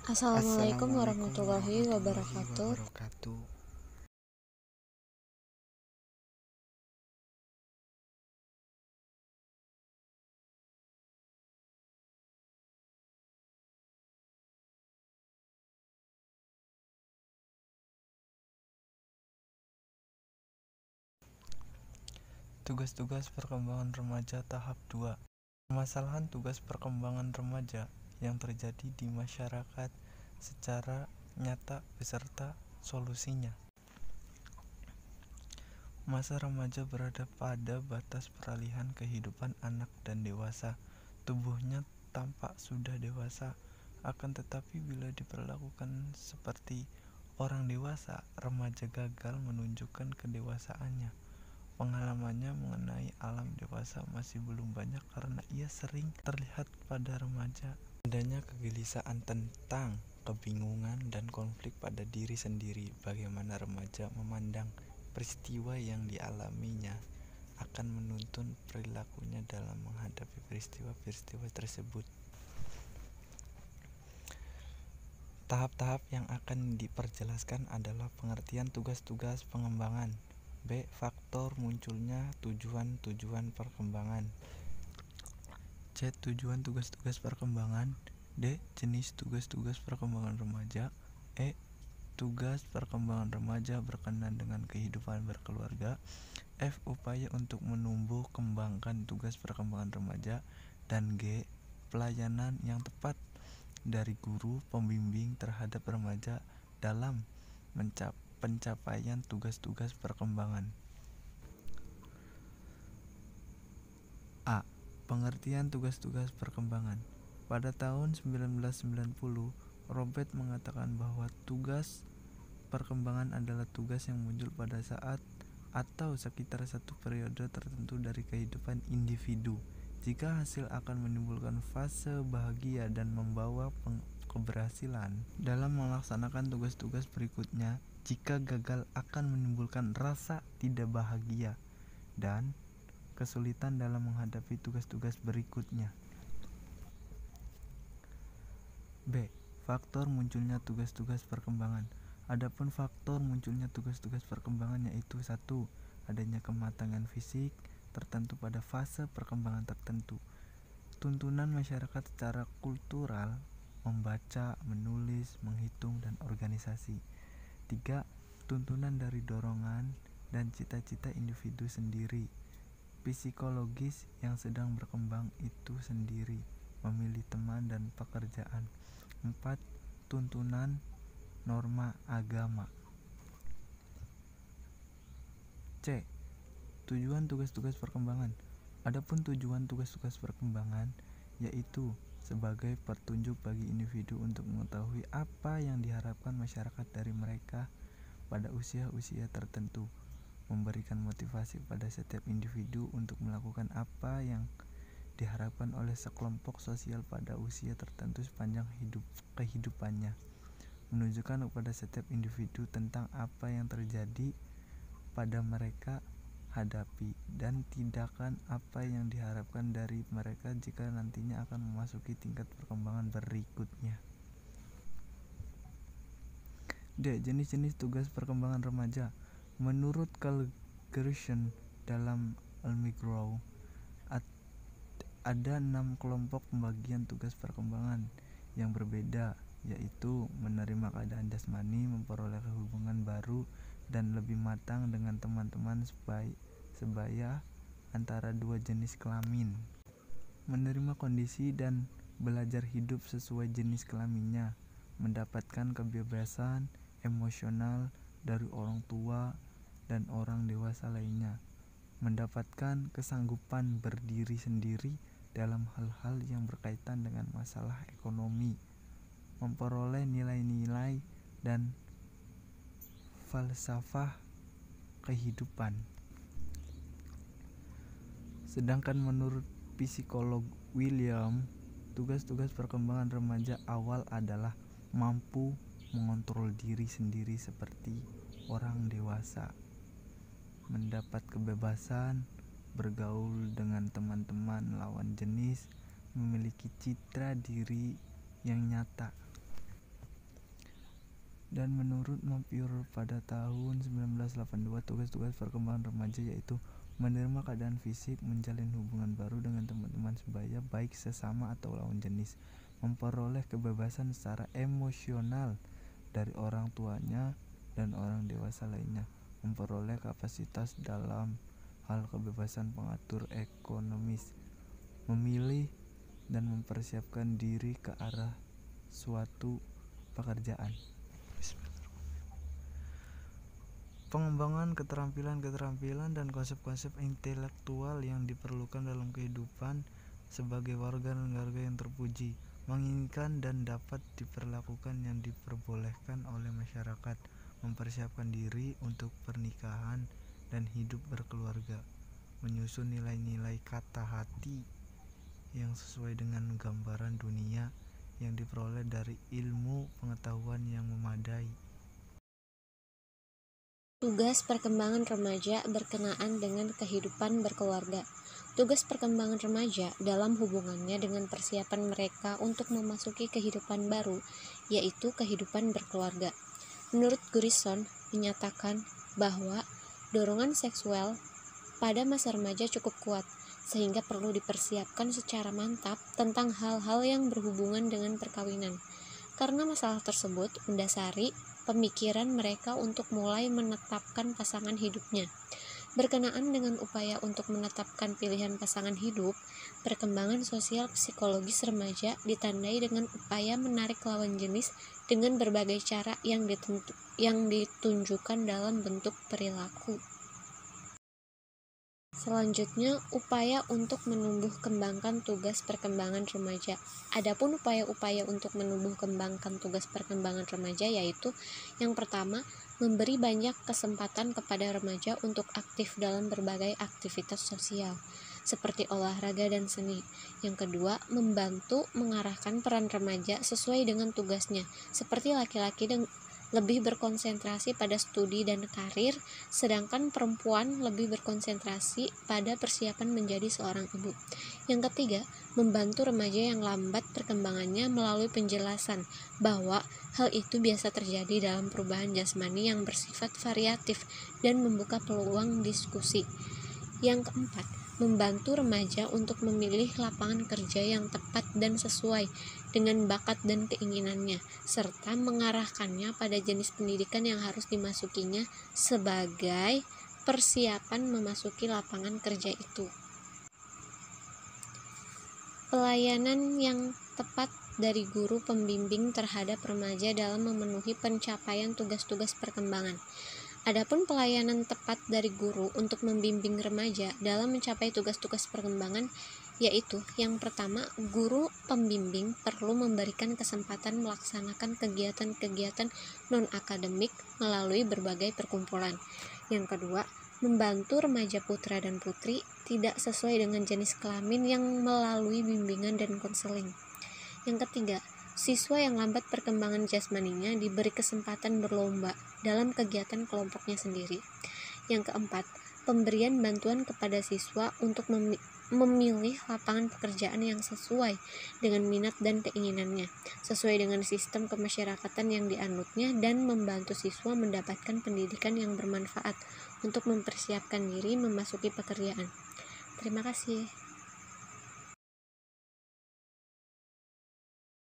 Assalamualaikum Assalamualaikum warahmatullahi warahmatullahi wabarakatuh. wabarakatuh. Tugas-tugas perkembangan remaja tahap 2. Permasalahan tugas perkembangan remaja yang terjadi di masyarakat secara nyata beserta solusinya. Masa remaja berada pada batas peralihan kehidupan anak dan dewasa. Tubuhnya tampak sudah dewasa, akan tetapi bila diperlakukan seperti orang dewasa, remaja gagal menunjukkan kedewasaannya. Pengalamannya mengenai alam dewasa masih belum banyak karena ia sering terlihat pada remaja. Adanya kegelisahan tentang kebingungan dan konflik pada diri sendiri. Bagaimana remaja memandang peristiwa yang dialaminya akan menuntun perilakunya dalam menghadapi peristiwa-peristiwa tersebut. Tahap-tahap yang akan diperjelaskan adalah pengertian tugas-tugas pengembangan, B. Faktor munculnya tujuan-tujuan perkembangan, C. Tujuan tugas-tugas perkembangan, D. Jenis tugas-tugas perkembangan remaja, E. Tugas perkembangan remaja berkenaan dengan kehidupan berkeluarga, F. Upaya untuk menumbuh kembangkan tugas perkembangan remaja, dan G. Pelayanan yang tepat dari guru pembimbing terhadap remaja dalam pencapaian tugas-tugas perkembangan. A. Pengertian tugas-tugas perkembangan. Pada tahun 1990, Robert mengatakan bahwa tugas perkembangan adalah tugas yang muncul pada saat atau sekitar satu periode tertentu dari kehidupan individu. Jika hasil akan menimbulkan fase bahagia dan membawa keberhasilan dalam melaksanakan tugas-tugas berikutnya, jika gagal akan menimbulkan rasa tidak bahagia dan kesulitan dalam menghadapi tugas-tugas berikutnya. B. Faktor munculnya tugas-tugas perkembangan. Adapun faktor munculnya tugas-tugas perkembangan yaitu 1. Adanya kematangan fisik tertentu pada fase perkembangan tertentu. Tuntunan masyarakat secara kultural, membaca, menulis, menghitung, dan organisasi. 3. Tuntunan dari dorongan dan cita-cita individu sendiri. Psikologis yang sedang berkembang itu sendiri, memilih teman dan pekerjaan. 4. Tuntunan norma agama. C. Tujuan tugas-tugas perkembangan. Adapun tujuan tugas-tugas perkembangan yaitu sebagai petunjuk bagi individu untuk mengetahui apa yang diharapkan masyarakat dari mereka pada usia-usia tertentu, memberikan motivasi pada setiap individu untuk melakukan apa yang diharapkan oleh sekelompok sosial pada usia tertentu sepanjang kehidupannya, menunjukkan kepada setiap individu tentang apa yang terjadi pada mereka hadapi dan tindakan apa yang diharapkan dari mereka jika nantinya akan memasuki tingkat perkembangan berikutnya. D. Jenis-jenis tugas perkembangan remaja. Menurut Carl Gerson dalam Almigro, ada 6 kelompok pembagian tugas perkembangan yang berbeda, yaitu menerima keadaan jasmani, memperoleh hubungan baru dan lebih matang dengan teman-teman sebaya antara dua jenis kelamin, menerima kondisi dan belajar hidup sesuai jenis kelaminnya, mendapatkan kebebasan emosional dari orang tua dan orang dewasa lainnya, mendapatkan kesanggupan berdiri sendiri dalam hal-hal yang berkaitan dengan masalah ekonomi, memperoleh nilai-nilai dan falsafah kehidupan. Sedangkan menurut psikolog William, tugas-tugas perkembangan remaja awal adalah mampu mengontrol diri sendiri seperti orang dewasa, mendapat kebebasan bergaul dengan teman-teman lawan jenis, memiliki citra diri yang nyata. Dan menurut Monpure pada tahun 1982, tugas-tugas perkembangan remaja yaitu menerima keadaan fisik, menjalin hubungan baru dengan teman-teman sebaya baik sesama atau lawan jenis, memperoleh kebebasan secara emosional dari orang tuanya dan orang dewasa lainnya, memperoleh kapasitas dalam hal kebebasan pengatur ekonomis, memilih dan mempersiapkan diri ke arah suatu pekerjaan. Pengembangan keterampilan-keterampilan dan konsep-konsep intelektual yang diperlukan dalam kehidupan sebagai warga negara yang terpuji, menginginkan dan dapat diperlakukan yang diperbolehkan oleh masyarakat, mempersiapkan diri untuk pernikahan dan hidup berkeluarga, menyusun nilai-nilai kata hati yang sesuai dengan gambaran dunia yang diperoleh dari ilmu pengetahuan yang memadai. Tugas perkembangan remaja berkenaan dengan kehidupan berkeluarga. Tugas perkembangan remaja dalam hubungannya dengan persiapan mereka untuk memasuki kehidupan baru, yaitu kehidupan berkeluarga. Menurut Grierson, menyatakan bahwa dorongan seksual pada masa remaja cukup kuat, sehingga perlu dipersiapkan secara mantap tentang hal-hal yang berhubungan dengan perkawinan. Karena masalah tersebut mendasari pemikiran mereka untuk mulai menetapkan pasangan hidupnya. Berkenaan dengan upaya untuk menetapkan pilihan pasangan hidup, perkembangan sosial psikologis remaja ditandai dengan upaya menarik lawan jenis dengan berbagai cara yang ditunjukkan dalam bentuk perilaku. Selanjutnya, upaya untuk menumbuh kembangkan tugas perkembangan remaja. Adapun upaya-upaya untuk menumbuh kembangkan tugas perkembangan remaja yaitu yang pertama, memberi banyak kesempatan kepada remaja untuk aktif dalam berbagai aktivitas sosial, seperti olahraga dan seni. Yang kedua, membantu mengarahkan peran remaja sesuai dengan tugasnya, seperti laki-laki lebih berkonsentrasi pada studi dan karir, sedangkan perempuan lebih berkonsentrasi pada persiapan menjadi seorang ibu. Yang ketiga, membantu remaja yang lambat perkembangannya melalui penjelasan bahwa hal itu biasa terjadi dalam perubahan jasmani yang bersifat variatif dan membuka peluang diskusi. Yang keempat, membantu remaja untuk memilih lapangan kerja yang tepat dan sesuai dengan bakat dan keinginannya, serta mengarahkannya pada jenis pendidikan yang harus dimasukinya sebagai persiapan memasuki lapangan kerja itu. Pelayanan yang tepat dari guru pembimbing terhadap remaja dalam memenuhi pencapaian tugas-tugas perkembangan. Adapun pelayanan tepat dari guru untuk membimbing remaja dalam mencapai tugas-tugas perkembangan yaitu yang pertama, guru pembimbing perlu memberikan kesempatan melaksanakan kegiatan-kegiatan non-akademik melalui berbagai perkumpulan. Yang kedua, membantu remaja putra dan putri tidak sesuai dengan jenis kelamin yang melalui bimbingan dan konseling. Yang ketiga, siswa yang lambat perkembangan jasmaninya diberi kesempatan berlomba dalam kegiatan kelompoknya sendiri. Yang keempat, pemberian bantuan kepada siswa untuk memilih lapangan pekerjaan yang sesuai dengan minat dan keinginannya, sesuai dengan sistem kemasyarakatan yang dianutnya, dan membantu siswa mendapatkan pendidikan yang bermanfaat untuk mempersiapkan diri memasuki pekerjaan. Terima kasih.